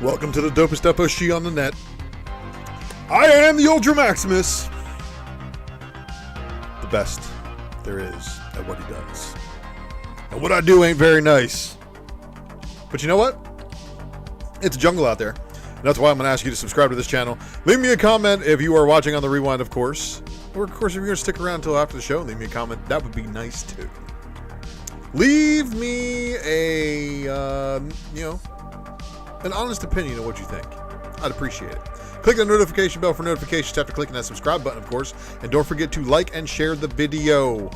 Welcome to the dopest FOC on the net. I am the ULTRAMAXIMUS. The best there is at what he does. And what I do ain't very nice. But you know what? It's a jungle out there. And that's why I'm going to ask you to subscribe to this channel. Leave me a comment if you are watching on the rewind, of course. Or, of course, if you're going to stick around until after the show and leave me a comment, that would be nice, too. Leave me an honest opinion of what you think. I'd appreciate it. Click the notification bell for notifications after clicking that subscribe button, of course. And don't forget to like and share the video.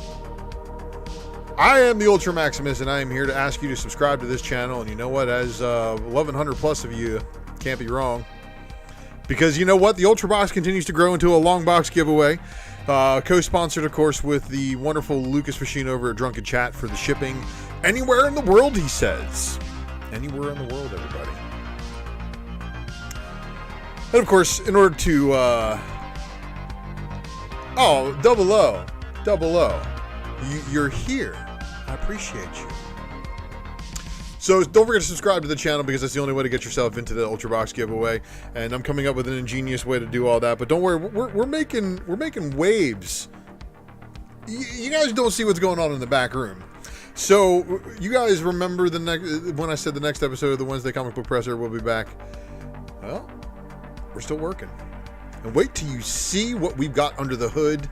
I am the ULTRAMAXIMUS, and I am here to ask you to subscribe to this channel. And you know what? As 1,100 plus of you, can't be wrong. Because you know what? The Ultra Box continues to grow into a long box giveaway. Co-sponsored, of course, with the wonderful Lucas Fashino over at Drunken Chat for the shipping anywhere in the world, he says. Anywhere in the world, everybody. And of course, in order to, double O, you're here. I appreciate you. So don't forget to subscribe to the channel because that's the only way to get yourself into the Ultra Box giveaway. And I'm coming up with an ingenious way to do all that. But don't worry, we're making waves. You guys don't see what's going on in the back room. So you guys remember when I said the next episode of the Wednesday Comic Book Presser will be back? Well, we're still working. And wait till you see what we've got under the hood.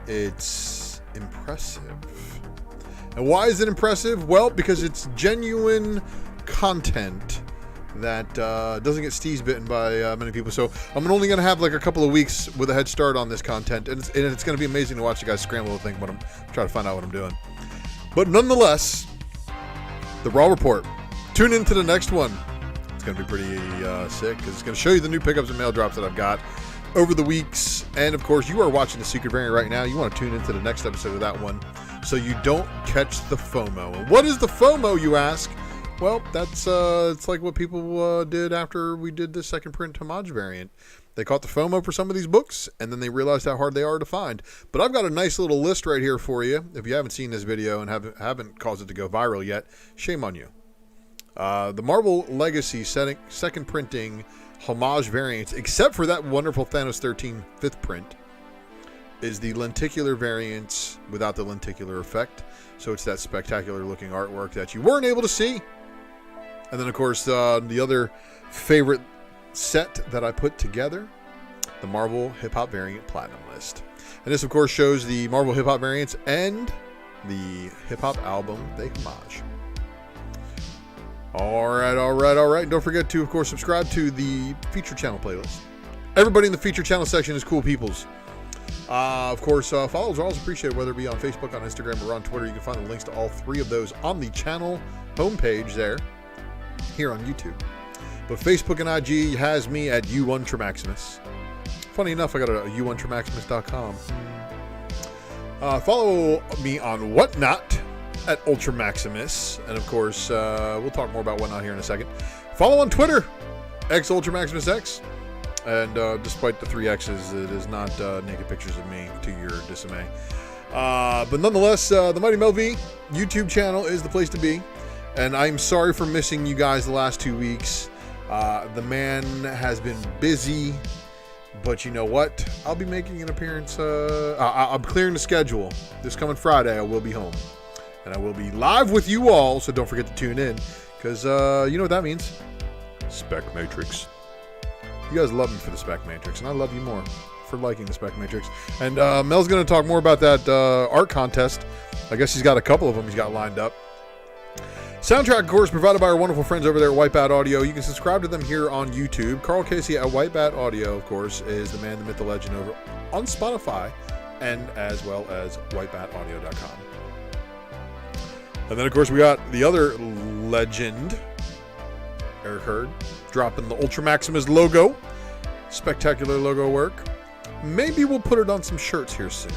It's impressive. And why is it impressive? Well, because it's genuine content that doesn't get steez bitten by many people. So I'm only going to have like a couple of weeks with a head start on this content. And it's going to be amazing to watch you guys scramble to think what I'm trying to find out what I'm doing. But nonetheless, the Raw Report. Tune into the next one. It's going to be pretty sick because it's going to show you the new pickups and mail drops that I've got over the weeks. And of course, you are watching the Secret Variant right now. You want to tune into the next episode of that one so you don't catch the FOMO. And what is the FOMO, you ask? Well, that's it's like what people did after we did the second print homage variant. They caught the FOMO for some of these books, and then they realized how hard they are to find. But I've got a nice little list right here for you. If you haven't seen this video and haven't caused it to go viral yet, shame on you. The Marvel Legacy second printing homage variants, except for that wonderful Thanos 13 5th print, is the lenticular variants without the lenticular effect. So it's that spectacular looking artwork that you weren't able to see. And then, of course, the other favorite set that I put together, the Marvel Hip Hop Variant Platinum List. And this, of course, shows the Marvel Hip Hop variants and the hip hop album, The Homage. All right. Don't forget to, of course, subscribe to the feature channel playlist. Everybody in the feature channel section is cool peoples. Of course, follows are always appreciated, whether it be on Facebook, on Instagram, or on Twitter. You can find the links to all three of those on the channel homepage there, here on YouTube. But Facebook and IG has me at ULTRAMAXIMUS. Funny enough, I got a ULTRAMAXIMUS.com. Follow me on Whatnot at ULTRAMAXIMUS. And of course, we'll talk more about Whatnot here in a second. Follow on Twitter, ULTRAMAXIMUSX. And despite the 3 X's, it is not naked pictures of me, to your dismay. But nonetheless, the Mighty Mel V YouTube channel is the place to be. And I'm sorry for missing you guys the last 2 weeks. The man has been busy. But you know what? I'll be making an appearance. I'm clearing the schedule. This coming Friday, I will be home. And I will be live with you all. So don't forget to tune in. Because you know what that means. Spec Matrix. You guys love me for the Spec Matrix, and I love you more for liking the Spec Matrix. And Mel's going to talk more about that art contest. I guess he's got a couple of them he's got lined up. Soundtrack, of course, provided by our wonderful friends over there at Wipeout Audio. You can subscribe to them here on YouTube. Carl Casey at Wipeout Audio, of course, is the man, the myth, the legend over on Spotify, and as well as wipeoutaudio.com. And then, of course, we got the other legend, Eric Hurd, dropping the ULTRAMAXIMUS logo. Spectacular logo work. Maybe we'll put it on some shirts here soon.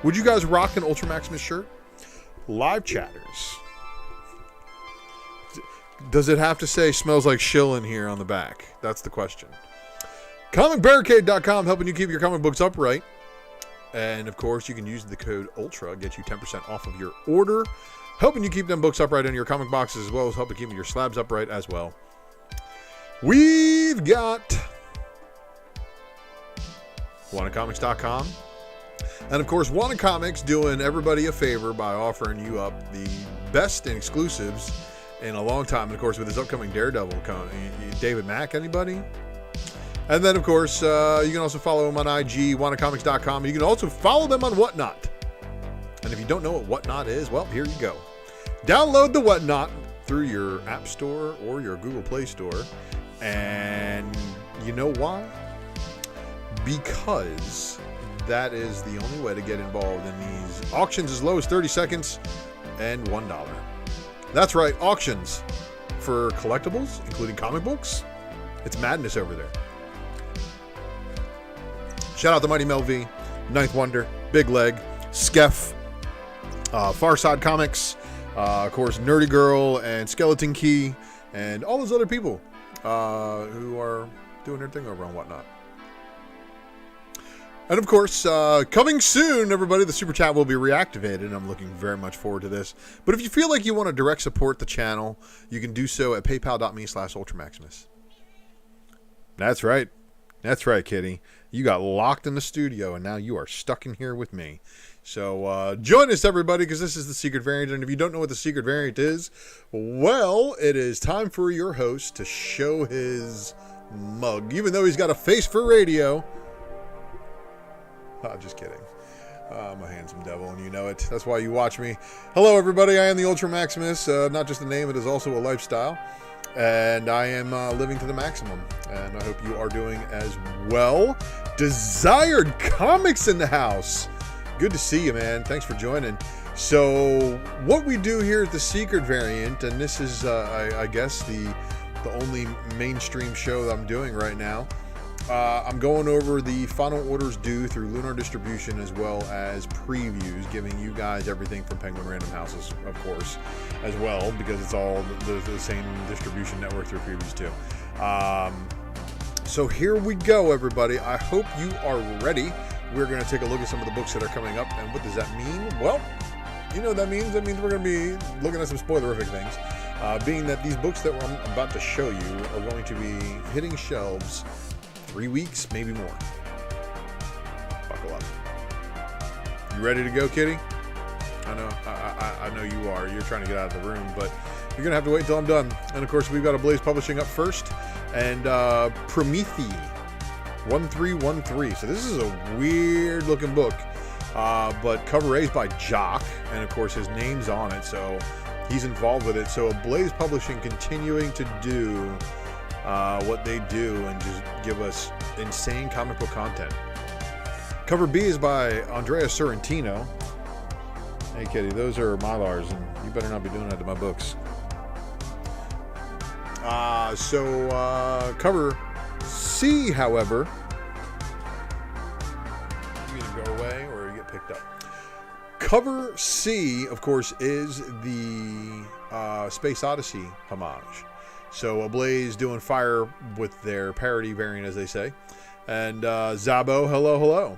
Would you guys rock an ULTRAMAXIMUS shirt? Live chatters. Does it have to say smells like shill in here on the back? That's the question. ComicBarricade.com, helping you keep your comic books upright. And of course, you can use the code ULTRA, get you 10% off of your order, helping you keep them books upright in your comic boxes, as well as helping keep your slabs upright as well. We've got WantedComics.com. And of course, Wanted Comics doing everybody a favor by offering you up the best in exclusives in a long time. And of course, with his upcoming Daredevil, David Mack, anybody? And then, of course, you can also follow him on IG, WantedComics.com. You can also follow them on Whatnot. And if you don't know what Whatnot is, well, here you go. Download the Whatnot through your App Store or your Google Play Store. And you know why? Because that is the only way to get involved in these auctions as low as 30 seconds and $1. That's right, auctions for collectibles, including comic books. It's madness over there. Shout out to Mighty Mel V, Ninth Wonder, Big Leg, Skef, Far Side Comics, of course, Nerdy Girl and Skeleton Key, and all those other people who are doing their thing over on Whatnot. And of course, coming soon, everybody, the Super Chat will be reactivated, and I'm looking very much forward to this. But if you feel like you want to direct support the channel, you can do so at paypal.me/UltraMaximus. That's right. That's right, Kitty. You got locked in the studio, and now you are stuck in here with me. So join us, everybody, because this is the secret variant. And if you don't know what the secret variant is, well, it is time for your host to show his mug. Even though he's got a face for radio. Just kidding. I'm a handsome devil, and you know it. That's why you watch me. Hello, everybody. I am the UltraMaximus. Not just a name, it is also a lifestyle. And I am living to the maximum. And I hope you are doing as well. Desired Comics in the house. Good to see you, man. Thanks for joining. So, what we do here at the secret variant, and this is, I guess, the only mainstream show that I'm doing right now. I'm going over the final orders due through Lunar distribution, as well as previews, giving you guys everything from Penguin Random Houses, of course, as well, because it's all the same distribution network through previews too. So here we go, everybody. I hope you are ready. We're going to take a look at some of the books that are coming up, and what does that mean? Well, you know what that means. That means we're going to be looking at some spoilerific things, being that these books that I'm about to show you are going to be hitting shelves 3 weeks, maybe more. Buckle up. You ready to go, Kitty? I know you are. You're trying to get out of the room, but you're gonna have to wait until I'm done. And of course, we've got a Blaze Publishing up first, and Prometheus 1313. So this is a weird looking book, but cover A is by Jock, and of course his name's on it, so he's involved with it. So Blaze Publishing continuing to do what they do and just give us insane comic book content. Cover B is by Andrea Sorrentino. Hey, Kitty, those are Mylars, and you better not be doing that to my books. Cover C, however, you either go away or you get picked up. Cover C, of course, is the Space Odyssey homage. So Ablaze doing fire with their parody variant, as they say. And Zabo, hello.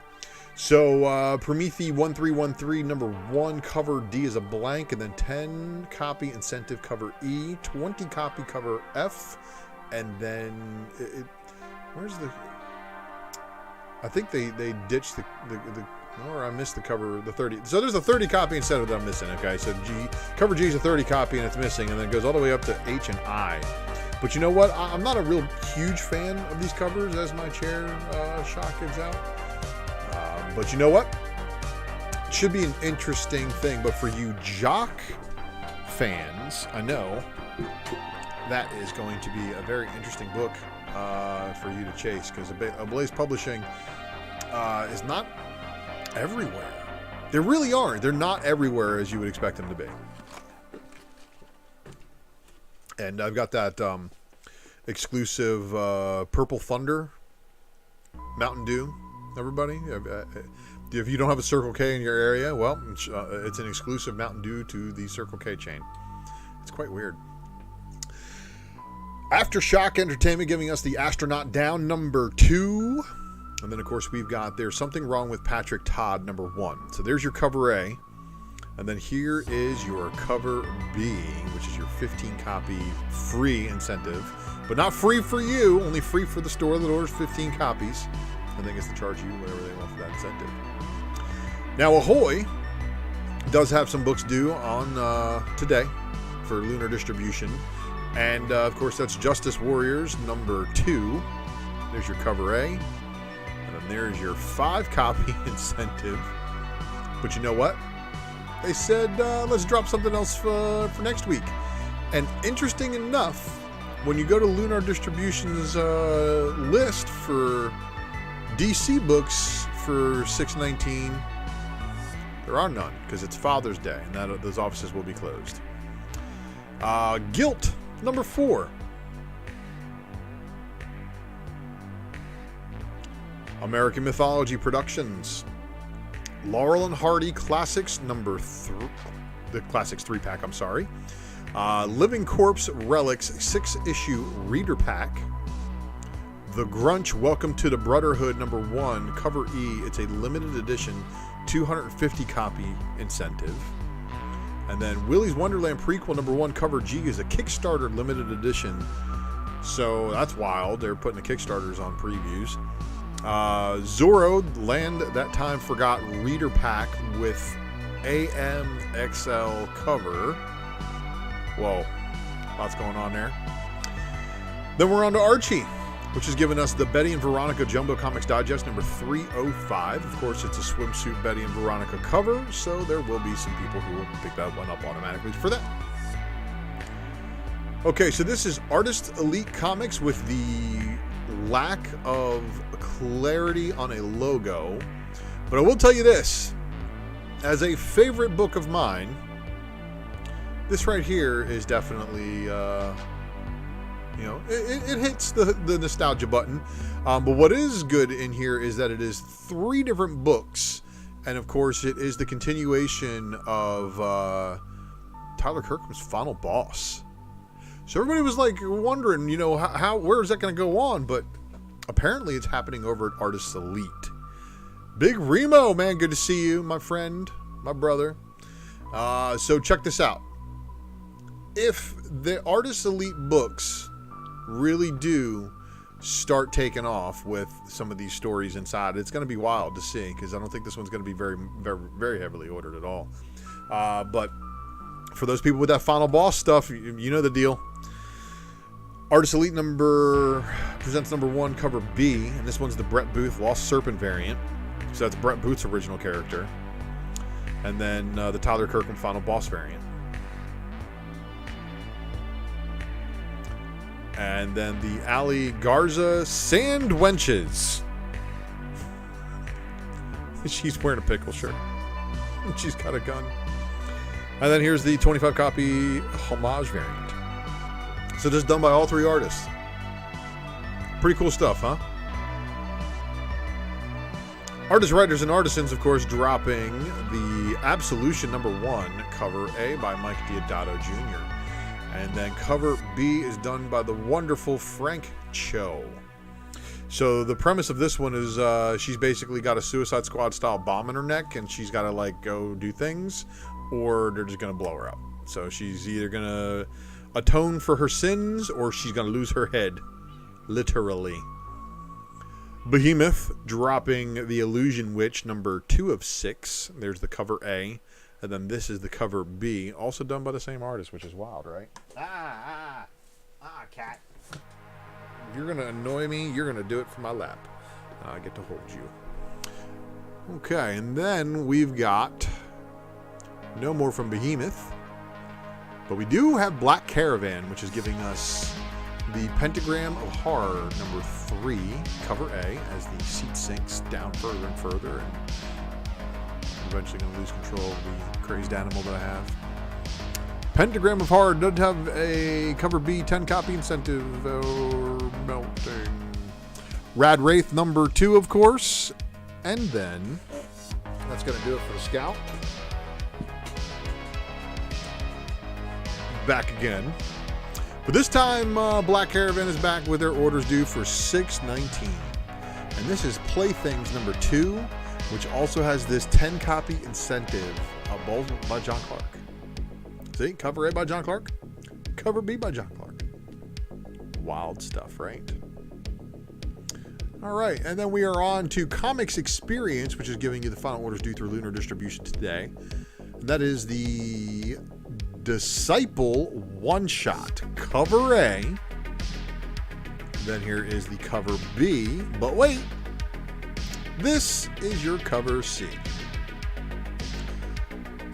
So Prometheus 1313, number 1, cover D is a blank, and then 10 copy incentive cover E, 20 copy cover F, and then where's the? I think they ditched the or I missed the cover, the 30. So there's a 30 copy instead of that I'm missing. Okay, so cover G is a 30 copy and it's missing, and then it goes all the way up to H and I. But you know what? I'm not a real huge fan of these covers, as my chair shot gives out. But you know what? It should be an interesting thing. But for you Jock fans, I know that is going to be a very interesting book for you to chase, because Ablaze Publishing is not everywhere. They really aren't. They're not everywhere as you would expect them to be. And I've got that exclusive Purple Thunder Mountain Dew, everybody. If you don't have a Circle K in your area, well, it's an exclusive Mountain Dew to the Circle K chain. It's quite weird. Aftershock Entertainment giving us the Astronaut Down #2. And then, of course, we've got There's Something Wrong with Patrick Todd #1. So there's your cover A. And then here is your cover B, which is your 15-copy free incentive. But not free for you, only free for the store that orders 15 copies. And then gets to charge you whatever they want for that incentive. Now, Ahoy does have some books due on today for Lunar distribution. And, of course, that's Justice Warriors #2. There's your cover A. And then there's your 5-copy incentive. But you know what? They said, let's drop something else for next week. And interesting enough, when you go to Lunar Distribution's list for DC books for 6/19, there are none, because it's Father's Day, and those offices will be closed. Guilt #4. American Mythology Productions. Laurel and Hardy Classics #3, the Classics 3-pack, I'm sorry. Living Corpse Relics 6-issue reader pack. The Grunch Welcome to the Brotherhood #1, cover E. It's a limited edition 250-copy incentive. And then Willy's Wonderland Prequel #1, cover G is a Kickstarter limited edition. So that's wild. They're putting the Kickstarters on previews. Zorro Land That Time Forgot reader pack with AMXL cover. Whoa, lots going on there. Then we're on to Archie, which has given us the Betty and Veronica Jumbo Comics Digest #305. Of course, it's a swimsuit Betty and Veronica cover, so there will be some people who will pick that one up automatically for that. Okay, so this is Artist Elite Comics with the lack of clarity on a logo. But I will tell you this, as a favorite book of mine, this right here is definitely, it hits the nostalgia button. But what is good in here is that it is 3 different books. And of course, it is the continuation of Tyler Kirkham's Final Boss. So everybody was like wondering, where is that going to go on? But apparently it's happening over at Artists Elite. Big Remo, man, good to see you, my friend, my brother. So check this out. If the Artists Elite books really do start taking off with some of these stories inside, it's going to be wild to see, because I don't think this one's going to be very, very, very heavily ordered at all. But for those people with that Final Boss stuff, you know the deal. Artist Elite presents #1, cover B, and this one's the Brett Booth Lost Serpent variant. So that's Brett Booth's original character. And then the Tyler Kirkham Final Boss variant. And then the Ali Garza Sand Wenches. She's wearing a pickle shirt. She's got a gun. And then here's the 25-copy homage variant. So this is done by all 3 artists. Pretty cool stuff, huh? Artists, Writers, and Artisans, of course, dropping the Absolution #1, cover A by Mike Diodato Jr. And then cover B is done by the wonderful Frank Cho. So the premise of this one is she's basically got a Suicide Squad style bomb in her neck, and she's got to go do things, or they're just going to blow her up. So she's either going to atone for her sins, or she's going to lose her head, literally. Behemoth dropping the Illusion Witch #2 of 6. There's the cover A, and then this is the cover B, also done by the same artist, which is wild, right? Cat. you're going to annoy me, you're going to do it from my lap. I get to hold you. Okay, and then we've got no more from Behemoth. But we do have Black Caravan, which is giving us the Pentagram of Horror number 3, cover A, as the seat sinks down further and further, and I'm eventually going to lose control of the crazed animal that I have. Pentagram of Horror does have a cover B 10 copy incentive melting. Rad Wraith number 2, of course, and then that's going to do it for the Scout. Back again. But this time, Black Caravan is back with their orders due for 6/19. And this is Playthings number 2, which also has this 10 copy incentive by John Clark. See, cover A by John Clark, cover B by John Clark. Wild stuff, right? All right, and then we are on to Comics Experience, which is giving you the final orders due through Lunar distribution today. That is the Disciple one-shot, cover A. Then here is the cover B, but wait, this is your cover C.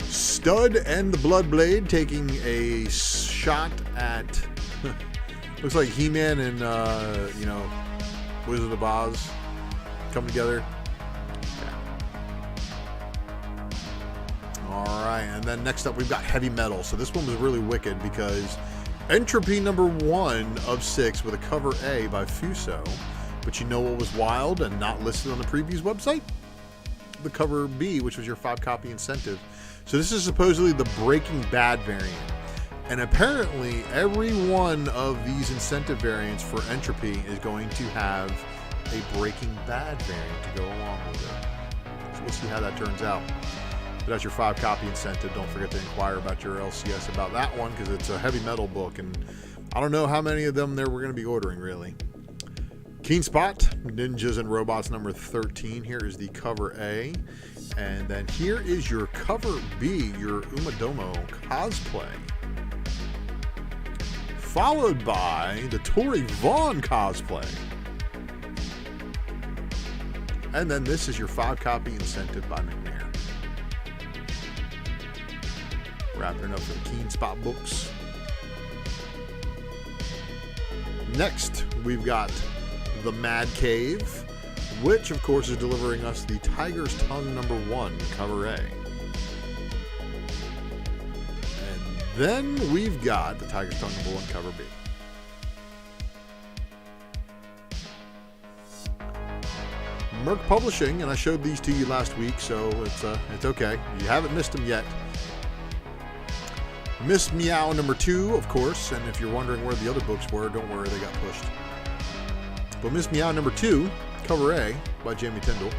Stud and the Bloodblade taking a shot at looks like He-Man and Wizard of Oz come together. Alright, and then next up we've got Heavy Metal. So this one was really wicked because Entropy number 1 of 6 with a cover A by Fuso. But you know what was wild and not listed on the previews website? The cover B, which was your 5 copy incentive. So this is supposedly the Breaking Bad variant. And apparently every one of these incentive variants for Entropy is going to have a Breaking Bad variant to go along with it. So we'll see how that turns out. But that's your 5 copy incentive. Don't forget to inquire about your LCS about that one because it's a Heavy Metal book, and I don't know how many of them there we're going to be ordering, really. Keen Spot, Ninjas and Robots number 13. Here is the cover A. And then here is your cover B, your Umadomo cosplay. Followed by the Tori Vaughn cosplay. And then this is your 5 copy incentive by McNair. Wrapping up the Keen Spot books. Next, we've got the Mad Cave, which of course is delivering us the Tiger's Tongue number 1, cover A. And then we've got the Tiger's Tongue number 1, cover B. Merc Publishing, and I showed these to you last week, so it's okay. You haven't missed them yet. Miss Meow number 2, of course, and if you're wondering where the other books were, don't worry, they got pushed. But Miss Meow number 2, cover A by Jamie Tyndall,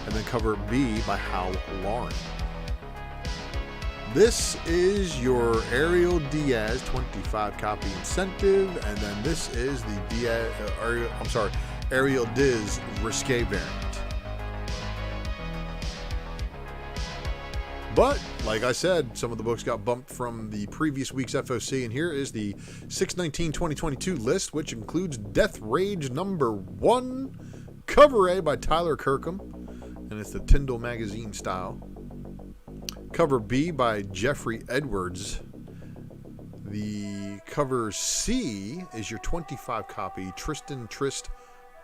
and then cover B by Hal Lauren. This is your Ariel Diaz 25 copy incentive, and then this is the Ariel Diz Risque variant. But, like I said, some of the books got bumped from the previous week's FOC, and here is the 6/19/2022 list, which includes Death Rage number 1, cover A by Tyler Kirkham, and it's the Tyndall magazine style. Cover B by Jeffrey Edwards. The cover C is your 25 copy Tristan Trist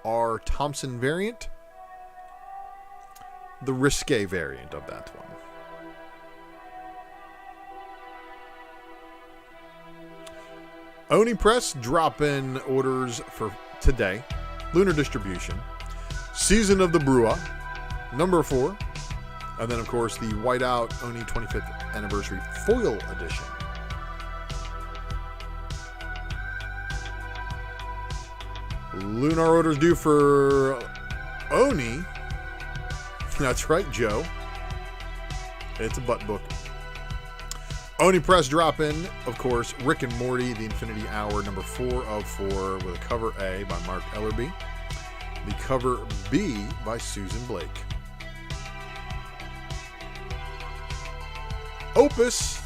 R. Thompson variant. The risque variant of that one. Oni Press drop-in orders for today. Lunar distribution. Season of the Brewer, number 4. And then, of course, the Whiteout Oni 25th Anniversary Foil Edition. Lunar orders due for Oni. That's right, Joe. It's a butt book. Oni Press drop-in, of course, Rick and Morty, The Infinity Hour, number 4 of 4, with a cover A by Mark Ellerby. The cover B by Susan Blake. Opus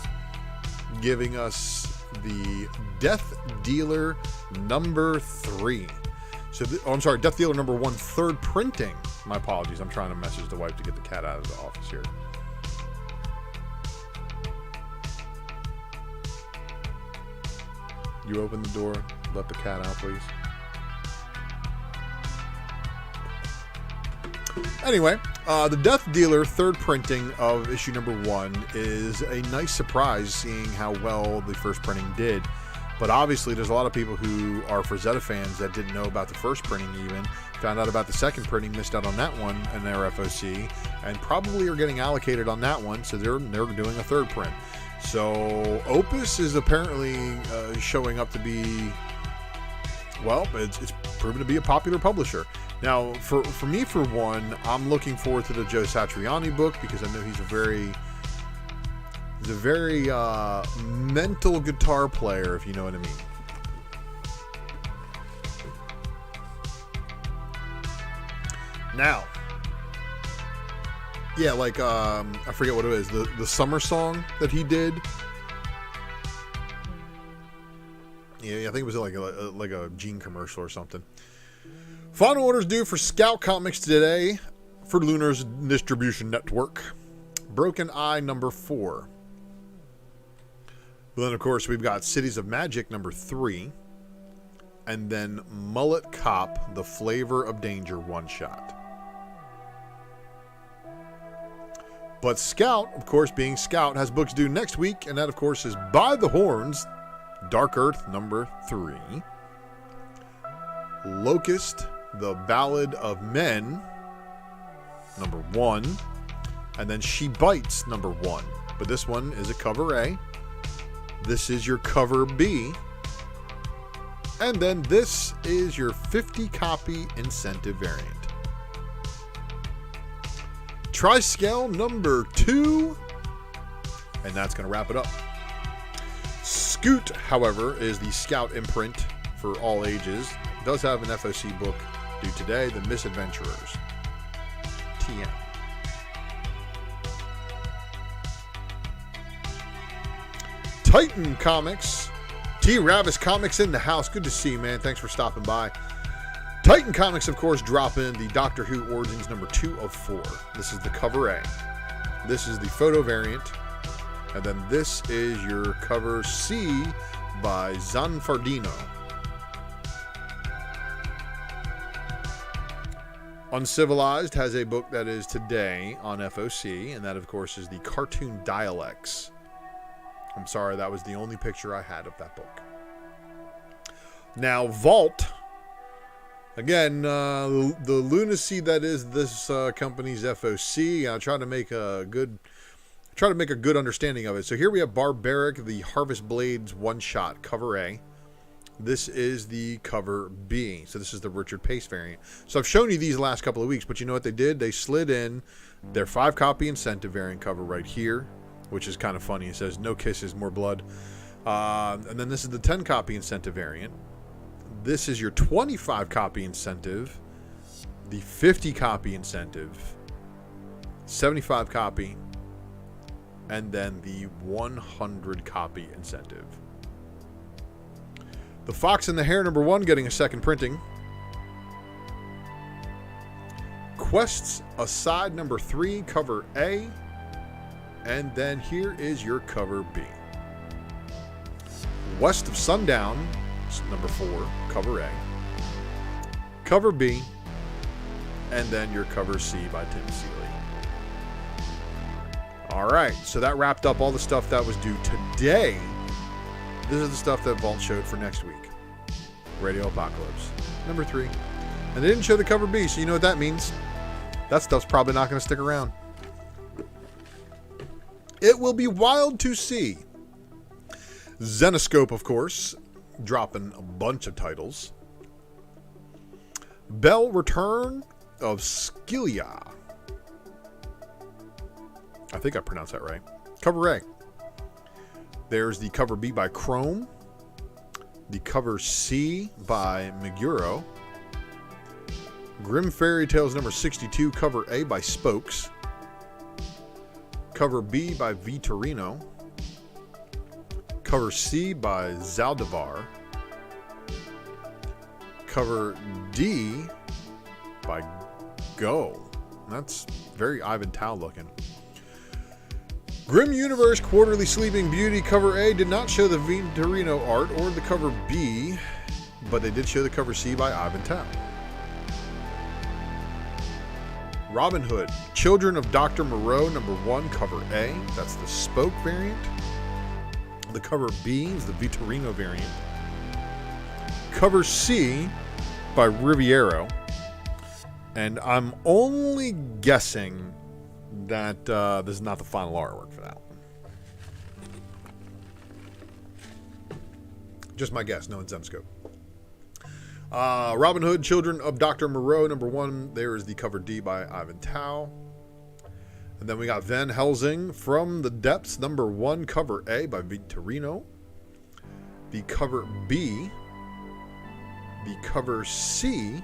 giving us the Death Dealer number 3. So, I'm sorry, Death Dealer number 1, third printing. My apologies. I'm trying to message the wife to get the cat out of the office here. You open the door. Let the cat out, please. Anyway, the Death Dealer third printing of issue number 1 is a nice surprise, seeing how well the first printing did. But obviously, there's a lot of people who are Frazetta fans that didn't know about the first printing even, found out about the second printing, missed out on that one in their FOC, and probably are getting allocated on that one, so they're doing a third print. So Opus is apparently showing up to be, well, it's proven to be a popular publisher. Now, for me, for one, I'm looking forward to the Joe Satriani book because I know he's a very mental guitar player, if you know what I mean. Now, yeah, like I forget what it is, the summer song that he did. Yeah, I think it was like a Gene commercial or something. Final orders due for Scout Comics today for Lunar's distribution network. Broken Eye number 4. But then, of course, we've got Cities of Magic number 3. And then Mullet Cop, The Flavor of Danger one-shot. But Scout, of course, being Scout, has books due next week. And that, of course, is By the Horns, Dark Earth number 3. Locust, The Ballad of Men, number 1. And then She Bites, number 1. But this one is a cover A. This is your cover B. And then this is your 50-copy incentive variant. Triscale number 2. And that's going to wrap it up. Scoot, however, is the Scout imprint for all ages. It does have an FOC book due today, The Misadventurers. TM. Titan Comics. T. Ravis Comics in the house. Good to see you, man. Thanks for stopping by. Titan Comics, of course, drop in the Doctor Who Origins number 2 of 4. This is the cover A. This is the photo variant. And then this is your cover C by Zanfardino. Uncivilized has a book that is today on FOC, and that, of course, is the Cartoon Dialects. I'm sorry, that was the only picture I had of that book. Now, Vault. Again, the lunacy that is this company's FOC. I try to make a good understanding of it. So here we have Barbaric, the Harvest Blades one-shot, cover A. This is the cover B. So this is the Richard Pace variant. So I've shown you these last couple of weeks, but you know what they did? They slid in their 5-copy incentive variant cover right here, which is kind of funny. It says, no kisses, more blood. And then this is the 10-copy incentive variant. This is your 25-copy incentive, the 50-copy incentive, 75-copy, and then the 100-copy incentive. The Fox and the Hare number 1 getting a second printing. Quests Aside number 3, cover A. And then here is your cover B. West of Sundown, number 4, cover A. Cover B. And then your cover C by Tim Seeley. Alright, so that wrapped up all the stuff that was due today. This is the stuff that Vault showed for next week. Radio Apocalypse, number 3. And they didn't show the cover B, so you know what that means. That stuff's probably not going to stick around. It will be wild to see. Zenoscope, of course, dropping a bunch of titles. Bell Return of Scylla. I think I pronounced that right. Cover A. There's the cover B by Chrome. The cover C by Meguro. Grim Fairy Tales number 62, cover A by Spokes. Cover B by Vitorino. Cover C by Zaldivar. cover D by Go. That's very Ivan Tao looking. Grim Universe Quarterly Sleeping Beauty cover A did not show the Vitorino art or the cover B, but they did show the cover C by Ivan Tao. Robin Hood, Children of Dr. Moreau, number 1, cover A. That's the Spoke variant. The cover B is the Vitorino variant. Cover C by Riviero. And I'm only guessing that this is not the final artwork for that one. Just my guess, no Zemscope. Robin Hood, Children of Dr. Moreau, number 1. There is the cover D by Ivan Tao. And then we got Van Helsing, From the Depths, number 1, cover A by Vitorino. The cover B. The cover C.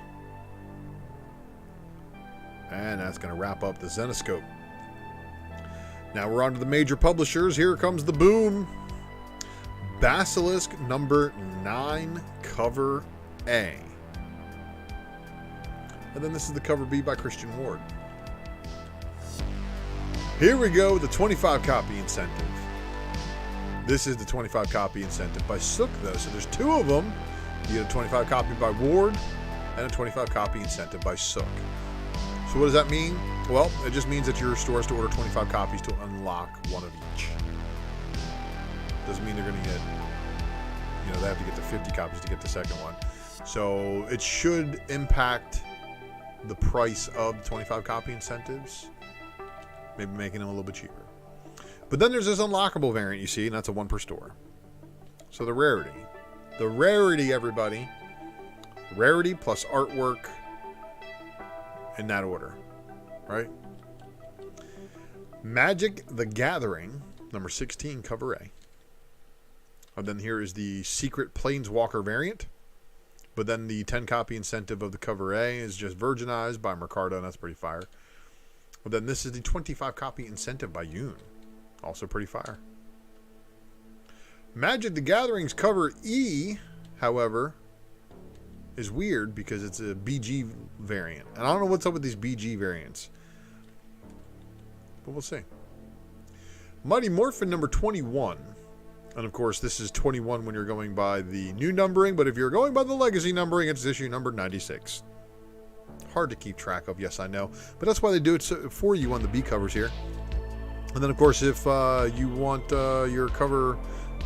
And that's going to wrap up the Zenoscope. Now we're on to the major publishers. Here comes the boom. Basilisk, number 9, cover A. And then this is the cover B by Christian Ward. Here we go, the 25 copy incentive. This is the 25 copy incentive by Sook, though. So there's 2 of them. You get a 25 copy by Ward and a 25 copy incentive by Sook. So what does that mean? Well, it just means that your store has to order 25 copies to unlock one of each. Doesn't mean they're going to get, they have to get to 50 copies to get the second one. So it should impact the price of the 25 copy incentives, maybe making them a little bit cheaper. But then there's this unlockable variant you see, and that's a 1 per store. So the rarity, everybody, rarity plus artwork in that order, right? Magic the Gathering, number 16, cover A. And then here is the Secret Planeswalker variant. But then the 10 copy incentive of the cover A is just Virginized by Mercado, and that's pretty fire. But then this is the 25 copy incentive by Yoon. Also pretty fire. Magic the Gathering's cover E, however, is weird because it's a BG variant. And I don't know what's up with these BG variants. But we'll see. Mighty Morphin number 21. And of course, this is 21 when you're going by the new numbering. But if you're going by the legacy numbering, it's issue number 96. Hard to keep track of, yes, I know. But that's why they do it for you on the B covers here. And then, of course, if you want your cover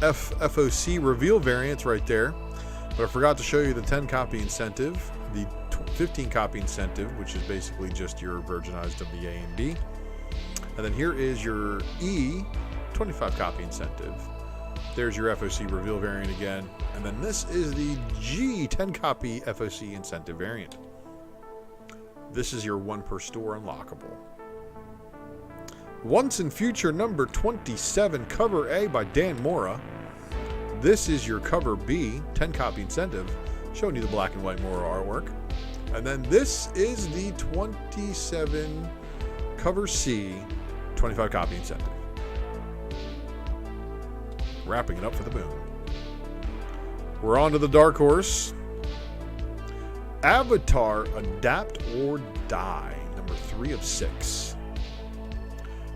FOC reveal variants right there. But I forgot to show you the 10 copy incentive, the 15 copy incentive, which is basically just your virginized of the A and B. And then here is your E 25 copy incentive. There's your FOC reveal variant again. And then this is the G 10 copy FOC incentive variant. This is your 1 per store unlockable. Once in Future number 27, cover A by Dan Mora. This is your cover B, 10 copy incentive, showing you the black and white Mora artwork. And then this is the 27 cover C, 25 copy incentive. Wrapping it up for the boom. We're on to the Dark Horse. Avatar Adapt or Die, number 3 of 6.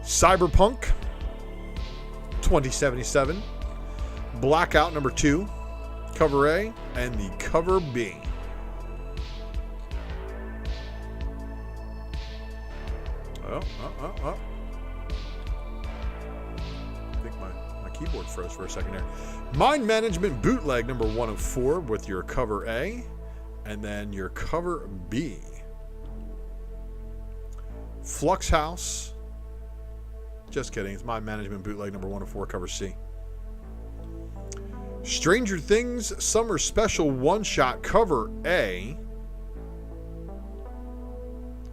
Cyberpunk 2077. Blackout number 2, cover A, and the cover B. I think my keyboard froze for a second there. Mind Management Bootleg number 1 of 4 with your cover A, and then your cover B. Flux House. Just kidding. It's Mind Management Bootleg number 1 of 4, cover C. Stranger Things Summer Special One-Shot cover A.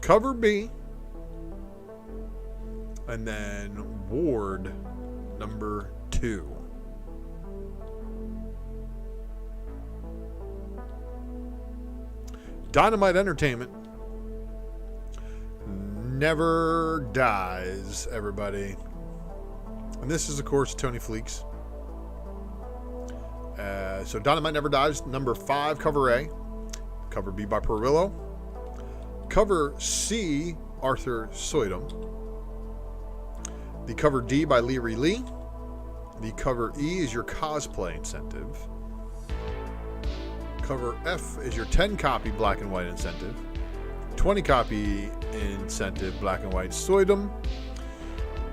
Cover B. And then Ward number 2. Dynamite Entertainment never dies, everybody. And this is, of course, Tony Fleeks. So Dynamite Never Dies, number 5, cover A. Cover B by Perillo. Cover C, Arthur Soydom. The cover D by Leary Lee. The cover E is your cosplay incentive. Cover F is your 10 copy black and white incentive. 20 copy incentive black and white Soydom.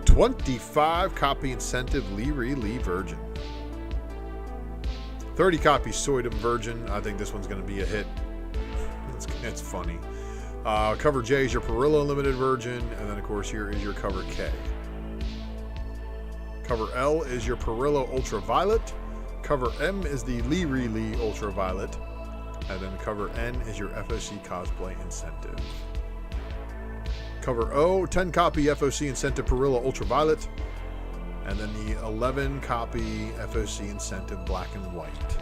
25 copy incentive Leary Lee Virgin. 30 copy Soydom Virgin. I think this one's going to be a hit. It's funny. Cover J is your Perillo Limited Virgin. And then, of course, here is your cover K. Cover L is your Perillo Ultraviolet. Cover M is the Leary Lee Ultraviolet. And then cover N is your FOC Cosplay Incentive. Cover O, 10 copy FOC Incentive Perillo Ultraviolet. And then the 11 copy FOC Incentive Black and White.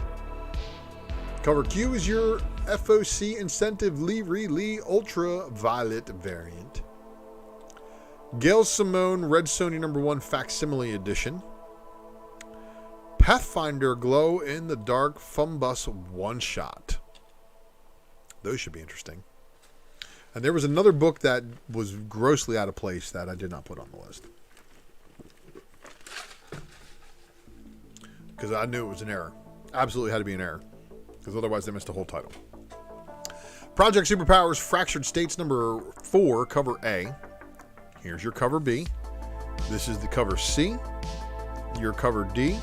Cover Q is your FOC Incentive Leary Lee Ultraviolet variant. Gail Simone Red Sony #1 Facsimile Edition. Pathfinder Glow in the Dark Fumbus One Shot. Those should be interesting. And there was another book that was grossly out of place that I did not put on the list. Because I knew it was an error. Absolutely had to be an error. Because otherwise they missed the whole title. Project Superpowers Fractured States #4, cover A. Here's your cover B. This is the cover C. Your cover D.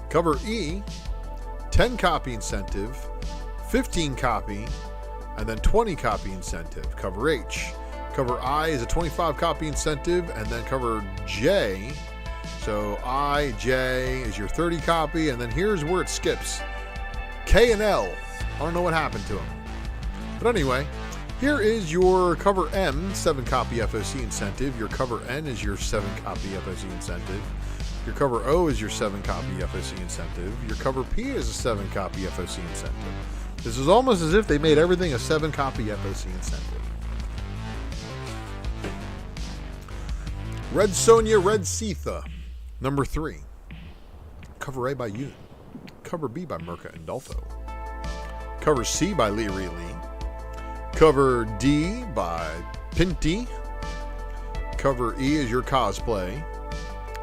Cover E. 10 copy incentive. 15 copy. And then 20 copy incentive. Cover H. Cover I is a 25 copy incentive. And then cover J. So I, J is your 30 copy. And then here's where it skips. K and L. I don't know what happened to them. But anyway, here is your cover M, 7 copy FOC incentive. Your cover N is your 7 copy FOC incentive. Your cover O is your 7 copy FOC incentive. Your cover P is a 7 copy FOC incentive. This is almost as if they made everything a 7 copy FOC incentive. Red Sonja, Red Seetha, #3. Cover A by Yoon. Cover B by Mirka Indolfo. Cover C by Leary Lee. Cover D by Pinty. Cover E is your cosplay.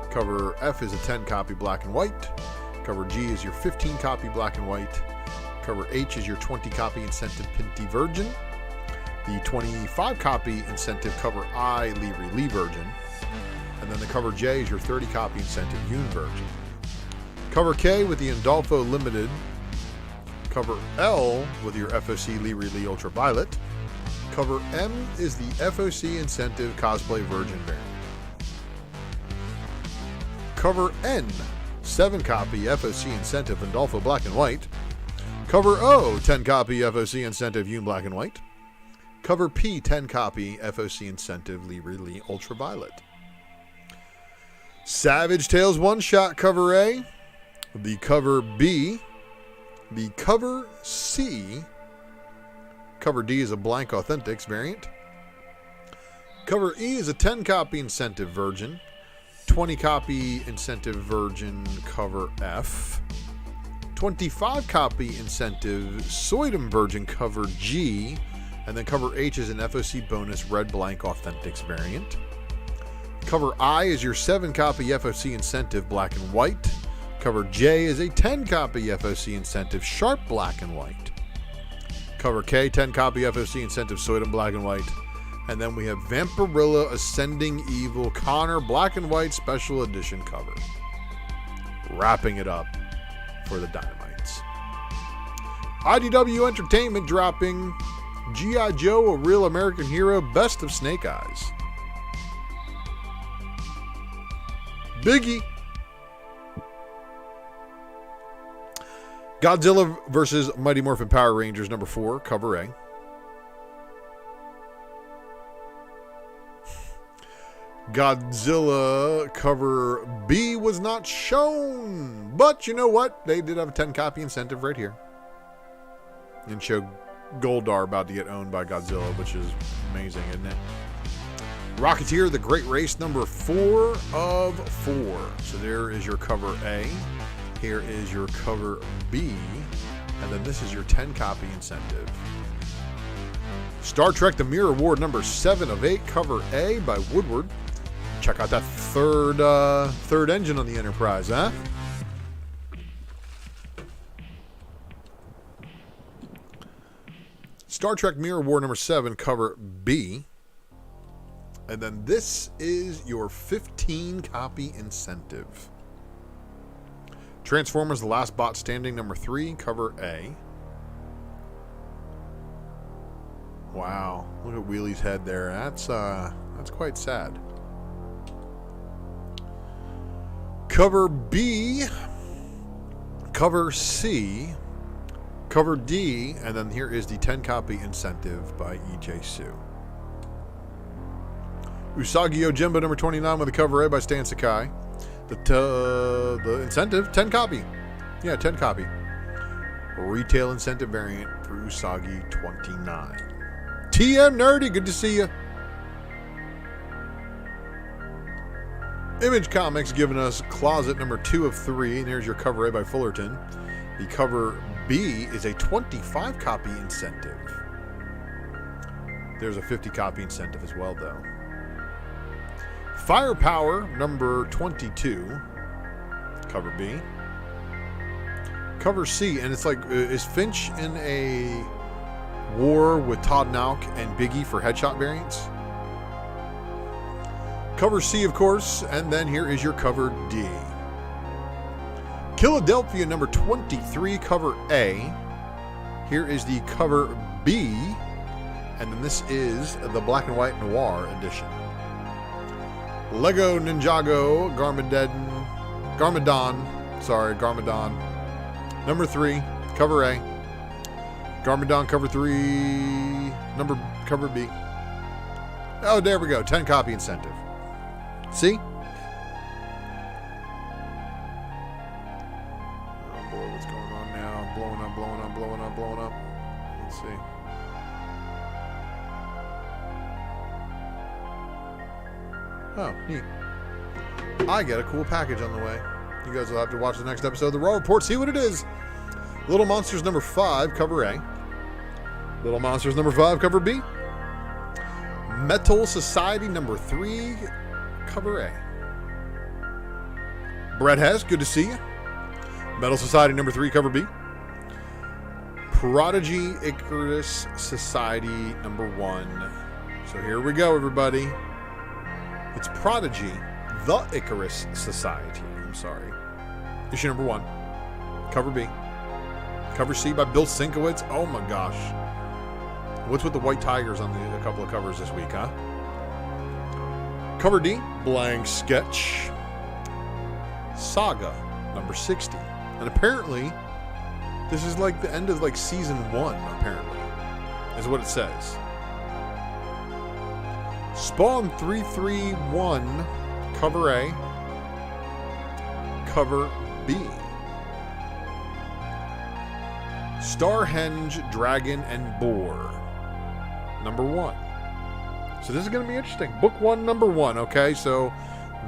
Cover F is a 10 copy black and white. Cover G is your 15 copy black and white. Cover H is your 20 copy incentive Pinty Virgin. The 25 copy incentive cover I Leary Lee Virgin. And then the cover J is your 30 copy incentive Yoon Virgin. Cover K with the Indolfo Limited. Cover L with your FOC Leary Lee Ultraviolet. Cover M is the FOC Incentive Cosplay Virgin variant. Cover N, 7 copy FOC Incentive Indolfo Black and White. Cover O, 10 copy FOC Incentive Yoon Black and White. Cover P, 10 copy FOC Incentive Leary Lee Ultraviolet. Savage Tales One Shot cover A. The cover B. The cover C. Cover D is a blank Authentics variant. Cover E is a 10 copy incentive Virgin. 20 copy incentive Virgin cover F. 25 copy incentive Soydom Virgin cover G. And then cover H is an FOC bonus red blank Authentics variant. Cover I is your 7 copy FOC incentive black and white. Cover J is a 10 copy FOC incentive sharp black and white. Cover K, 10 copy FOC incentive Soydom black and white. And then we have Vampirilla Ascending Evil Connor black and white special edition cover. Wrapping it up for the Dynamites. IDW Entertainment dropping G.I. Joe, A Real American Hero, Best of Snake Eyes. Biggie. Godzilla vs. Mighty Morphin Power Rangers #4, cover A. Godzilla cover B was not shown, but you know what? They did have a 10 copy incentive right here. And show Goldar about to get owned by Godzilla, which is amazing, isn't it? Rocketeer, The Great Race #4 of 4. So there is your cover A. Here is your cover B. And then this is your 10 copy incentive. Star Trek The Mirror Award number 7 of 8, cover A by Woodward. Check out that third engine on the Enterprise, huh? Star Trek Mirror Award number 7, cover B. And then this is your 15 copy incentive. Transformers The Last Bot Standing number 3, cover A. Wow, look at Wheelie's head there. That's quite sad. Cover B, cover C, cover D, and then here is the 10 copy incentive by E.J. Sue. Usagi Yojimbo number 29 with a cover A by Stan Sakai. The incentive, 10 copy. Yeah, 10 copy. Retail incentive variant for Usagi 29. TM Nerdy, good to see you. Image Comics giving us Closet number 2 of 3, and here's your cover A by Fullerton. The cover B is a 25 copy incentive. There's a 50 copy incentive as well, though. Firepower number 22, cover B. Cover C, and it's like, is Finch in a war with Todd Nauk and Biggie for headshot variants? Cover C, of course, and then here is your cover D. Philadelphia number 23, cover A. Here is the cover B, and then this is the black and white noir edition. Lego Ninjago Garmadon number 3, cover A. Garmadon cover 3, cover B. Oh, there we go, 10 copy incentive. See? Oh boy, what's going on now? Blowing up. Let's see. Oh, neat. I get a cool package on the way. You guys will have to watch the next episode of the Raw Report, see what it is. Little Monsters number 5, cover A. Little Monsters number 5, cover B. Metal Society number 3, cover A. Brett Hess, good to see you. Metal Society number 3, cover B. Prodigy Icarus Society number 1. So here we go, everybody. It's Prodigy, the Icarus Society. I'm sorry. Issue number 1. Cover B. Cover C by Bill Sienkiewicz. Oh my gosh. What's with the white tigers on a couple of covers this week, huh? Cover D, Blank Sketch. Saga, number 60. And apparently, this is like the end of like season 1, apparently. Is what it says. Spawn 331, cover A. Cover B. Starhenge, Dragon, and Boar, number 1. So this is going to be interesting. Book 1, number 1, okay? So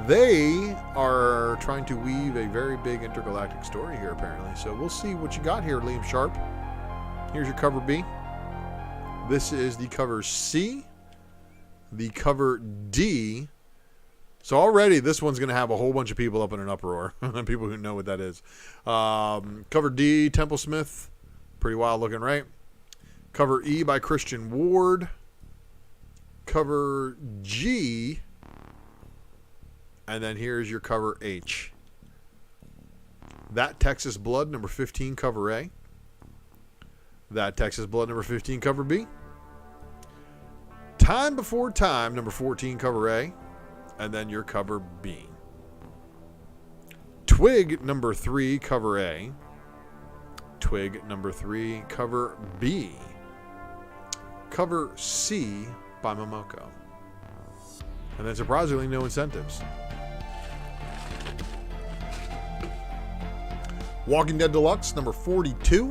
they are trying to weave a very big intergalactic story here, apparently. So we'll see what you got here, Liam Sharp. Here's your cover B. This is the cover C. The cover D. So already this one's going to have a whole bunch of people up in an uproar. People who know what that is. Cover D, Temple Smith. Pretty wild looking, right? Cover E by Christian Ward. Cover G. And then here's your cover H. That Texas Blood, number 15, cover A. That Texas Blood, number 15, cover B. Time Before Time, number 14, cover A. And then your cover B. Twig, number 3, cover A. Twig, number 3, cover B. Cover C by Momoko. And then surprisingly, no incentives. Walking Dead Deluxe, number 42,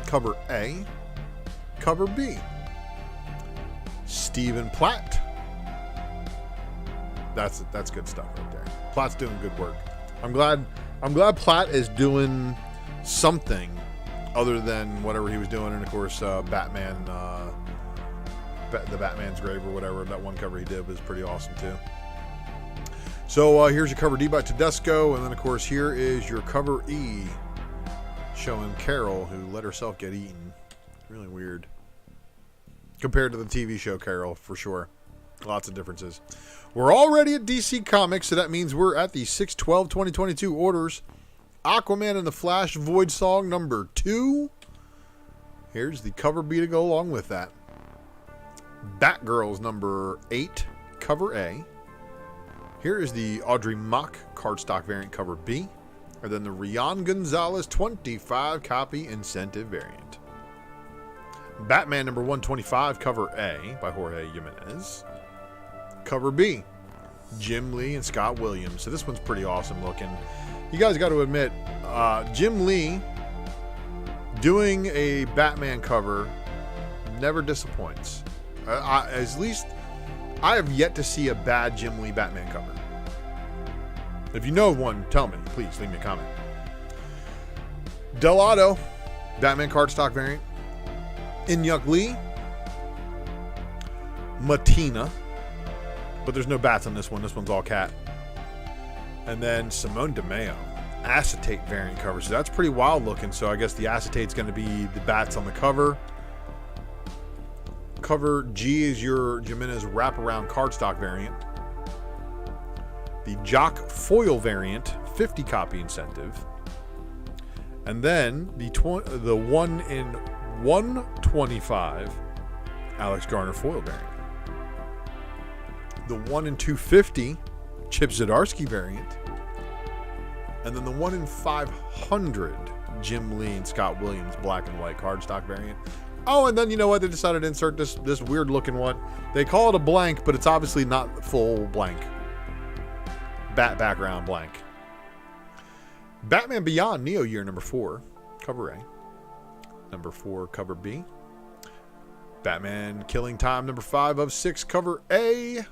cover A. Cover B. Stephen Platt. That's good stuff right there. Platt's doing good work. I'm glad Platt is doing something other than whatever he was doing, and of course Batman, the Batman's Grave or whatever, that one cover he did was pretty awesome too. So here's your cover D by Tedesco, and then of course here is your cover E, showing Carol, who let herself get eaten. Really weird compared to the TV show Carol, for sure. Lots of differences. We're already at DC Comics, so that means we're at the 6/12/2022 orders. Aquaman and the Flash Void Song number 2. Here's the cover B to go along with that. Batgirls number 8, cover A. Here is the Audrey Mock cardstock variant, cover B. And then the Rian Gonzalez 25 copy incentive variant. Batman number 125, cover A by Jorge Jimenez. Cover B, Jim Lee and Scott Williams. So this one's pretty awesome looking. You guys got to admit, Jim Lee doing a Batman cover never disappoints. At least I have yet to see a bad Jim Lee Batman cover. If you know one, tell me. Please leave me a comment. Delato, Batman cardstock variant. Inyuk Lee. Matina. But there's no bats on this one. This one's all cat. And then Simone DeMeo, acetate variant cover. So that's pretty wild looking. So I guess the acetate's going to be the bats on the cover. Cover G is your Jimenez wraparound cardstock variant. The Jock foil variant, 50 copy incentive. And then the 1 in 125 Alex Garner foil variant. The 1 in 250 Chip Zdarsky variant. And then the 1 in 500 Jim Lee and Scott Williams black and white cardstock variant. Oh, and then you know what? They decided to insert this weird looking one. They call it a blank, but it's obviously not full blank. Bat background blank. Batman Beyond Neo Year number 4, cover A. Number 4, cover B. Batman Killing Time number 5 of 6, cover A.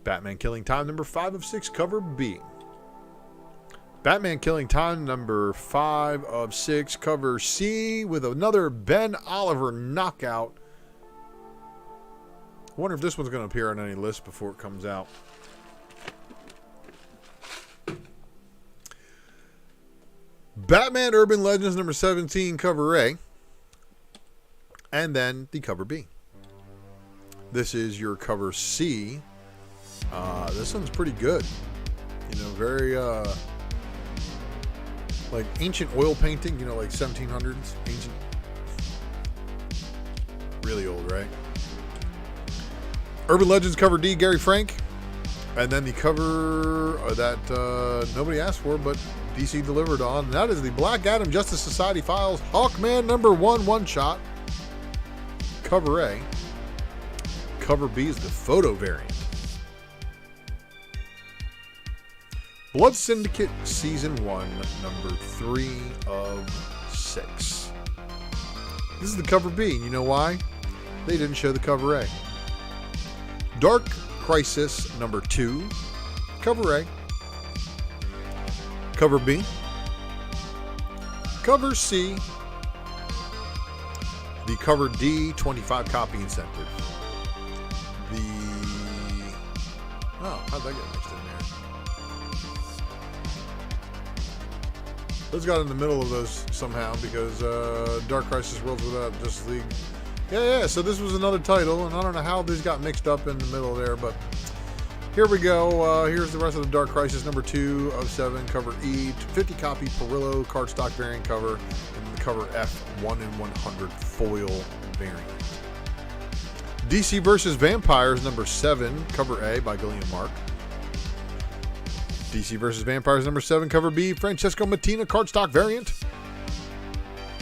Batman Killing Time number 5 of 6, cover B. Batman Killing Time number 5 of 6, cover C, with another Ben Oliver knockout. I wonder if this one's going to appear on any list before it comes out. Batman Urban Legends number 17, cover A. And then the cover B. This is your cover C. This one's pretty good. You know, very like ancient oil painting, you know, like 1700s, ancient. Really old, right? Urban Legends cover D, Gary Frank. And then the cover that nobody asked for, but DC delivered on. And that is the Black Adam Justice Society Files Hawkman number 1 one-shot. Cover A. Cover B is the photo variant. Blood Syndicate Season 1, number 3 of 6. This is the cover B, and you know why? They didn't show the cover A. Dark Crisis number 2, cover A. Cover B. Cover C. The cover D, 25 copy incentive. How'd that get mixed in there? Those got in the middle of those somehow because Dark Crisis Worlds Without Justice League. Yeah, so this was another title, and I don't know how these got mixed up in the middle there, but here we go. Here's the rest of the Dark Crisis number 2 of 7, cover E, 50 copy Perillo cardstock variant cover, and the cover F, 1 in 100 foil variant. DC vs. Vampires number 7, cover A by Gillian Mark. DC vs. Vampires number 7, cover B, Francesco Mattina cardstock variant.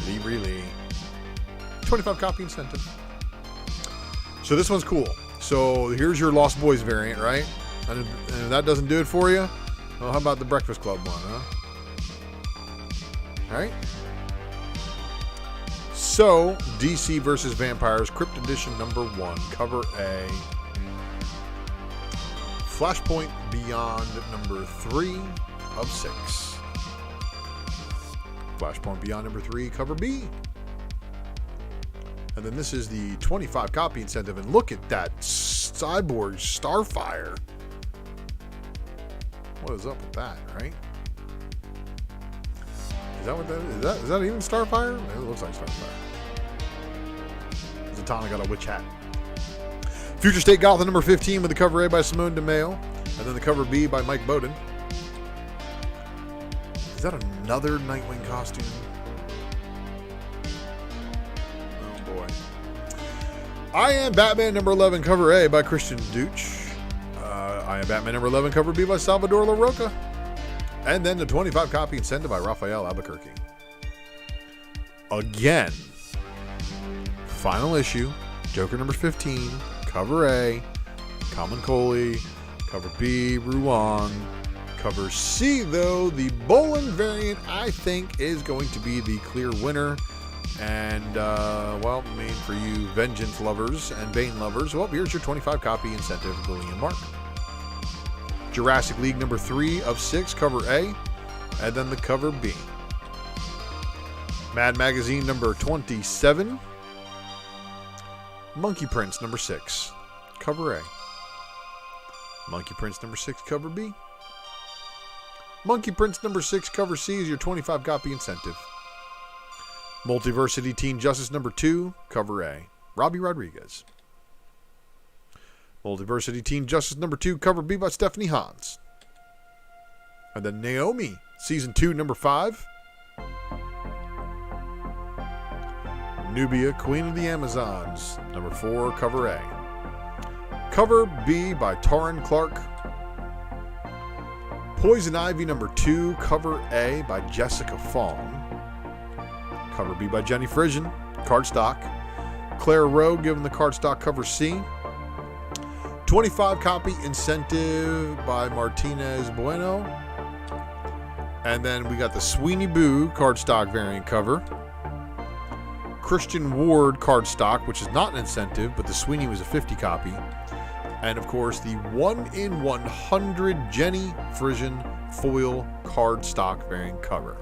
Lee. 25 copy incentive. So this one's cool. So here's your Lost Boys variant, right? And if that doesn't do it for you, well, how about the Breakfast Club one, huh? All right. So DC vs. Vampires, Crypt Edition number 1, cover A. Flashpoint Beyond number 3 of 6. Flashpoint Beyond number 3, cover B. And then this is the 25 copy incentive. And look at that Cyborg Starfire. What is up with that, right? Is that what that is? Is that even Starfire? It looks like Starfire. Zatanna got a witch hat. Future State Gotham number 15 with the cover A by Simone DeMeo. And then the cover B by Mike Bowden. Is that another Nightwing costume? Oh boy. I Am Batman number 11 cover A by Christian Duch. I Am Batman number 11 cover B by Salvador LaRocca. And then the 25 copy incentive by Raphael Albuquerque. Again. Final issue. Joker number 15. Cover A. Common Coley. Cover B. Ruan. Cover C, though, the Bolin variant, I think, is going to be the clear winner. And, well, I mean, for you Vengeance lovers and Bane lovers, well, here's your 25 copy incentive, Lily and Mark. Jurassic League number 3 of 6, cover A, and then the cover B. Mad Magazine number 27. Monkey Prince number 6, cover A. Monkey Prince number 6, cover B. Monkey Prince number 6, cover C is your 25 copy incentive. Multiversity Teen Justice number 2, cover A. Robbie Rodriguez. Multiversity Teen Justice number 2, cover B by Stephanie Hans. And then Naomi, Season 2, number 5. Nubia, Queen of the Amazons, number 4, cover A. Cover B by Taryn Clark. Poison Ivy number 2, cover A by Jessica Fong. Cover B by Jenny Frisian, cardstock. Claire Rowe given the cardstock cover C. 25 copy incentive by Martinez Bueno. And then we got the Sweeney Boo cardstock variant cover. Christian Ward cardstock, which is not an incentive, but the Sweeney was a 50 copy. And of course, the 1 in 100 Jenny Frisian foil cardstock variant cover.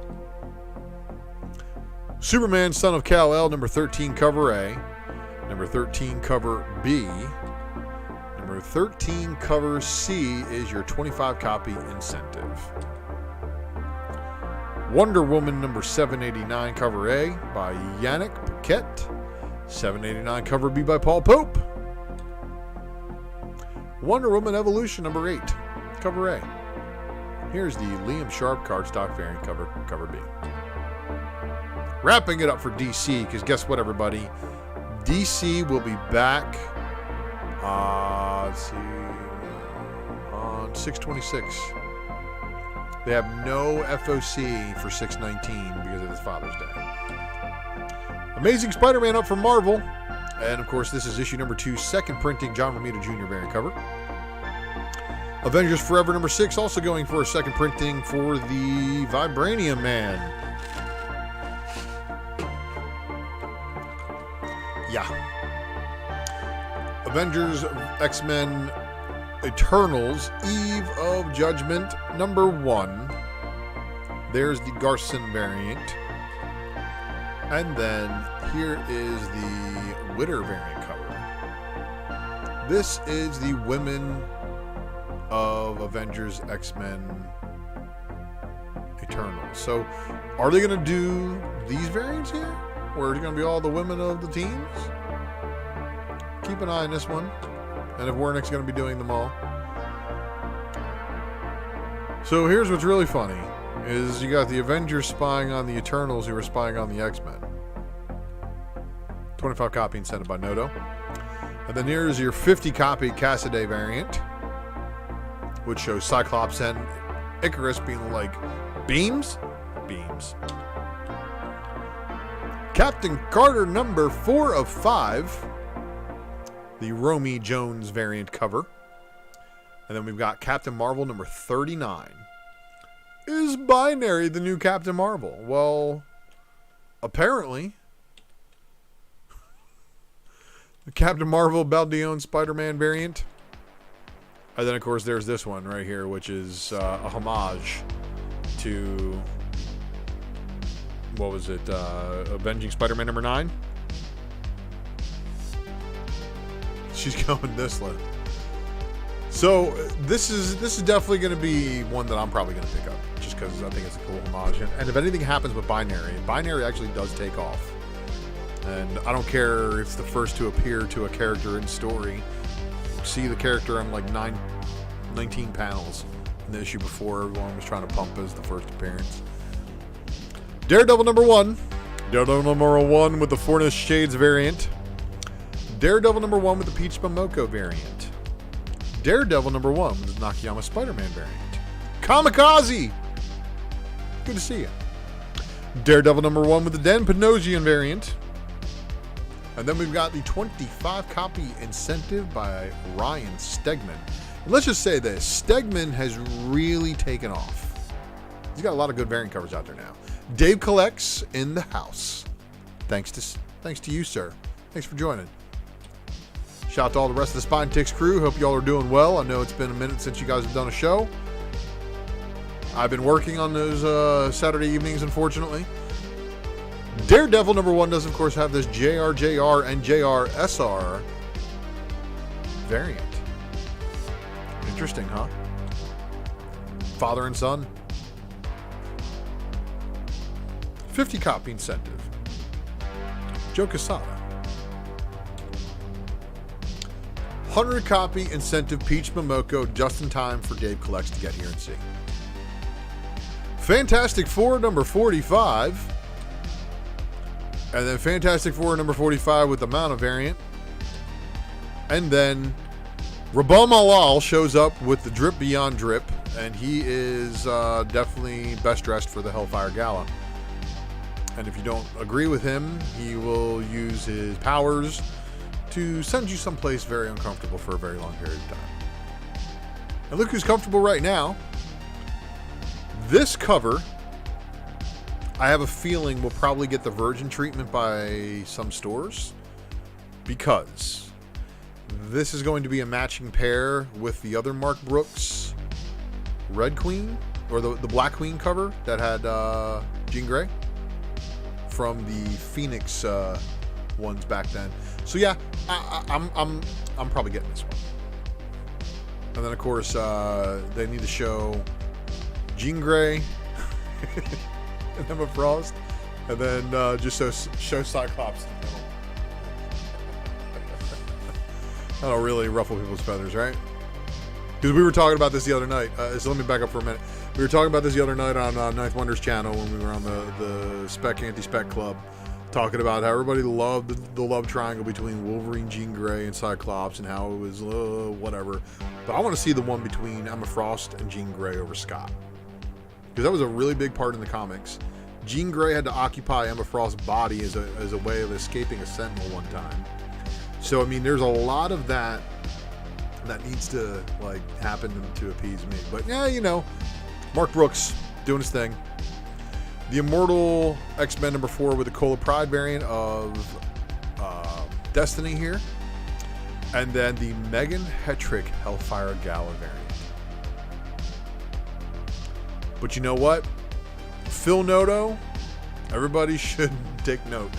Superman, Son of Kal-El, number 13, cover A. Number 13, cover B. Number 13, cover C is your 25 copy incentive. Wonder Woman, number 789, cover A by Yannick Paquette. 789, cover B by Paul Pope. Wonder Woman Evolution, number 8, cover A. Here's the Liam Sharp cardstock variant cover B. Wrapping it up for DC, because guess what, everybody? DC will be back, let's see, on 6/26. They have no FOC for 6/19 because it is Father's Day. Amazing Spider-Man up from Marvel. And, of course, this is issue number 2, second printing, John Romita Jr. variant cover. Avengers Forever number 6, also going for a second printing for the Vibranium Man. Yeah. Avengers X-Men Eternals Eve of Judgment number 1. There's the Garson variant. And then here is the Witter variant cover. This is the Women of Avengers X-Men Eternals. So are they going to do these variants here? Or is it going to be all the women of the teams? Keep an eye on this one. And if Wernick's going to be doing them all. So here's what's really funny. Is you got the Avengers spying on the Eternals who are spying on the X-Men. 25 copy incentive by Noto. And then here's your 50 copy Cassaday variant, which shows Cyclops and Icarus being like beams. Captain Carter number 4 of 5. The Romy Jones variant cover. And then we've got Captain Marvel number 39. Is Binary the new Captain Marvel? Well, apparently. The Captain Marvel Baldeón Spider-Man variant. And then, of course, there's this one right here, which is a homage to, what was it, Avenging Spider-Man number 9? She's going this way. So this is definitely going to be one that I'm probably going to pick up, just because I think it's a cool homage. And if anything happens with binary actually does take off. And I don't care if it's the first to appear to a character in story. See the character on like 19 panels in the issue before everyone was trying to pump as the first appearance. Daredevil number 1. Daredevil number 1 with the Fornus Shades variant. Daredevil number 1 with the Peach Momoko variant. Daredevil number 1 with the Nakayama Spider-Man variant. Kamikaze! Good to see you. Daredevil number 1 with the Dan Panosian variant. And then we've got the 25 copy incentive by Ryan Stegman. And let's just say this, Stegman has really taken off. He's got a lot of good variant covers out there now. Dave collects in the house. Thanks to you, sir. Thanks for joining. Shout out to all the rest of the Spine Ticks crew. Hope y'all are doing well. I know it's been a minute since you guys have done a show. I've been working on those Saturday evenings, unfortunately. Daredevil number 1 does, of course, have this JRJR and JRSR variant. Interesting, huh? Father and son. 50 copy incentive. Joe Quesada. 100 copy incentive Peach Momoko just in time for Dave Collects to get here and see. Fantastic Four number 45. And then Fantastic Four number 45 with the Mana variant. And then Rabam Alal shows up with the Drip Beyond Drip. And he is definitely best dressed for the Hellfire Gala. And if you don't agree with him, he will use his powers to send you someplace very uncomfortable for a very long period of time. And look who's comfortable right now. This cover, I have a feeling we'll probably get the virgin treatment by some stores, because this is going to be a matching pair with the other Mark Brooks Red Queen, or the Black Queen cover that had Jean Grey from the Phoenix ones back then. So yeah, I'm probably getting this one. And then of course they need to show Jean Grey. And Emma Frost, and then just show Cyclops. That'll really ruffle people's feathers, right? Because we were talking about this the other night. So let me back up for a minute. We were talking about this the other night on Ninth Wonders channel when we were on the Spec Anti-Spec Club, talking about how everybody loved the love triangle between Wolverine, Jean Grey, and Cyclops, and how it was whatever. But I want to see the one between Emma Frost and Jean Grey over Scott. Because that was a really big part in the comics. Jean Grey had to occupy Emma Frost's body as a way of escaping a Sentinel one time. So I mean, there's a lot of that needs to like happen to appease me. But yeah, you know, Mark Brooks doing his thing. The Immortal X-Men number 4 with the Cola Pride variant of Destiny here, and then the Megan Hetrick Hellfire Gala variant. But you know what? Phil Noto, everybody should take note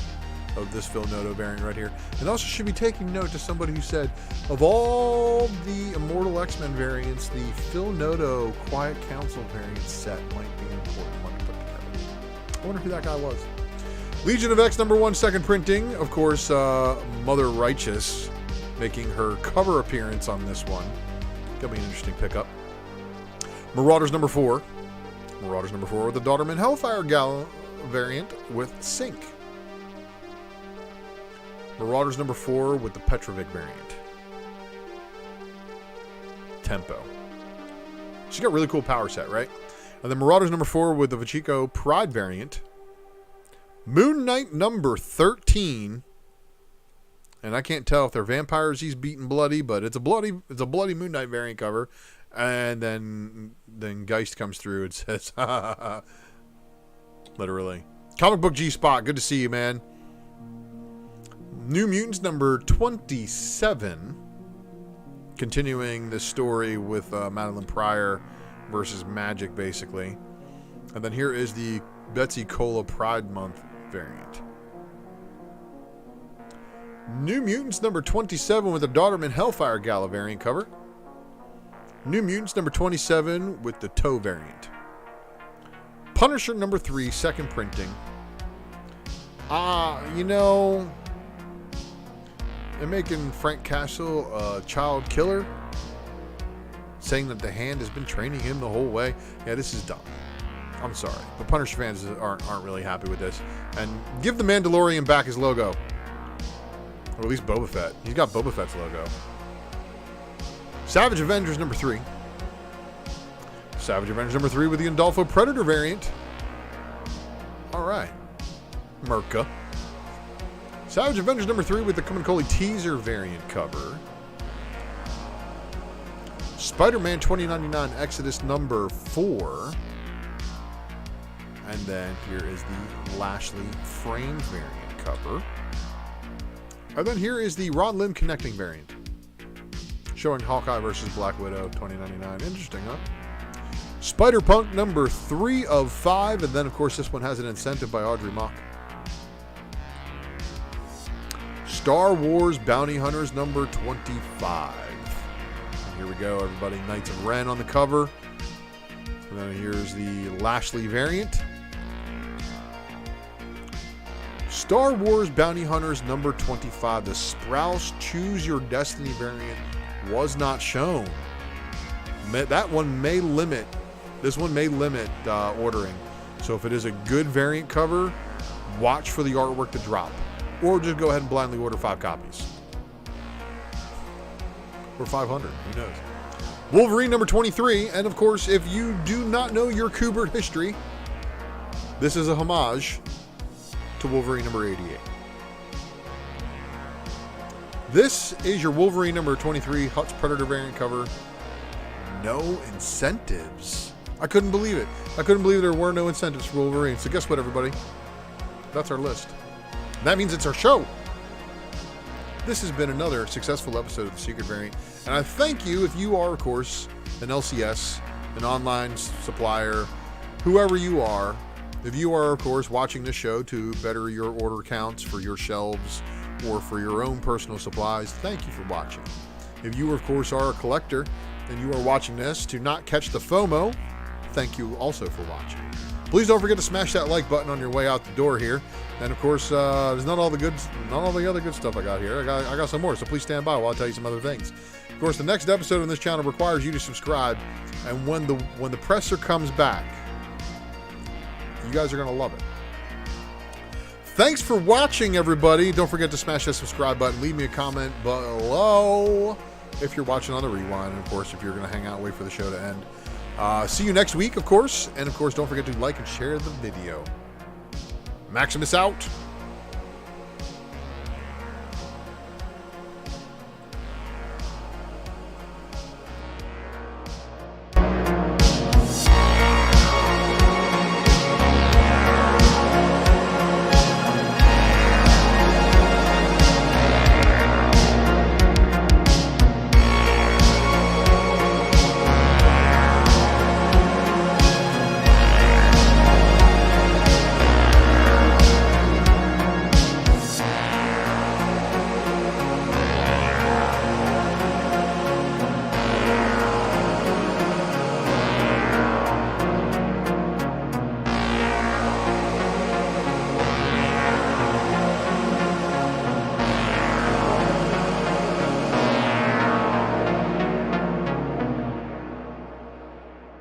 of this Phil Noto variant right here. And also should be taking note to somebody who said, of all the Immortal X-Men variants, the Phil Noto Quiet Council variant set might be an important one to put together. I wonder who that guy was. Legion of X number 1 second printing. Of course, Mother Righteous making her cover appearance on this one. Gonna be an interesting pickup. Marauders number 4. Marauders number 4 with the Daughterman Hellfire Gala variant with Sync. Marauders number 4 with the Petrovic variant. Tempo. She's got a really cool power set, right? And then Marauders number 4 with the Vachiko Pride variant. Moon Knight number 13. And I can't tell if they're vampires he's beaten bloody, but it's a bloody Moon Knight variant cover. And then Geist comes through and says, literally. Comic Book G-Spot, good to see you, man. New Mutants number 27. Continuing the story with Madeline Pryor versus Magic, basically. And then here is the Betsy Cola Pride Month variant. New Mutants number 27 with the Daughterman Hellfire Gala variant cover. New Mutants number 27 with the Toe variant. Punisher number 3, second printing. You know, they're making Frank Castle a child killer, saying that the Hand has been training him the whole way. Yeah, this is dumb. I'm sorry, but Punisher fans aren't really happy with this. And give the Mandalorian back his logo. Or at least Boba Fett. He's got Boba Fett's logo. Savage Avengers number 3. Savage Avengers number 3 with the Andolfo Predator variant. Alright. Merca. Savage Avengers number 3 with the Comicoli teaser variant cover. Spider-Man 2099 Exodus number 4. And then here is the Lashley framed variant cover. And then here is the Ron Lim connecting variant, showing Hawkeye versus Black Widow 2099. Interesting, huh? Spider-Punk number 3 of 5. And then, of course, this one has an incentive by Audrey Mock. Star Wars Bounty Hunters number 25. And here we go, everybody. Knights of Ren on the cover. And then here's the Lashley variant. Star Wars Bounty Hunters number 25. The Sprouse Choose Your Destiny variant was not shown. That one may limit. This one may limit ordering. So if it is a good variant cover, watch for the artwork to drop. Or just go ahead and blindly order 5 copies. Or 500. Who knows? Wolverine number 23. And of course, if you do not know your Kubert history, this is a homage to Wolverine number 88. This is your Wolverine number 23 Hutz Predator variant cover. No incentives. I couldn't believe it. I couldn't believe there were no incentives for Wolverine. So guess what, everybody? That's our list. That means it's our show. This has been another successful episode of the Secret Variant. And I thank you if you are, of course, an LCS, an online supplier, whoever you are. If you are, of course, watching this show to better your order counts for your shelves or for your own personal supplies, thank you for watching. If you, of course, are a collector and you are watching this to not catch the FOMO, thank you also for watching. Please don't forget to smash that like button on your way out the door here. And, of course, there's not all the other good stuff I got here. I got some more, so please stand by while I tell you some other things. Of course, the next episode on this channel requires you to subscribe, and when the presser comes back, you guys are going to love it. Thanks for watching, everybody. Don't forget to smash that subscribe button. Leave me a comment below if you're watching on the rewind. And, of course, if you're going to hang out and wait for the show to end. See you next week, of course. And, of course, don't forget to like and share the video. Maximus out.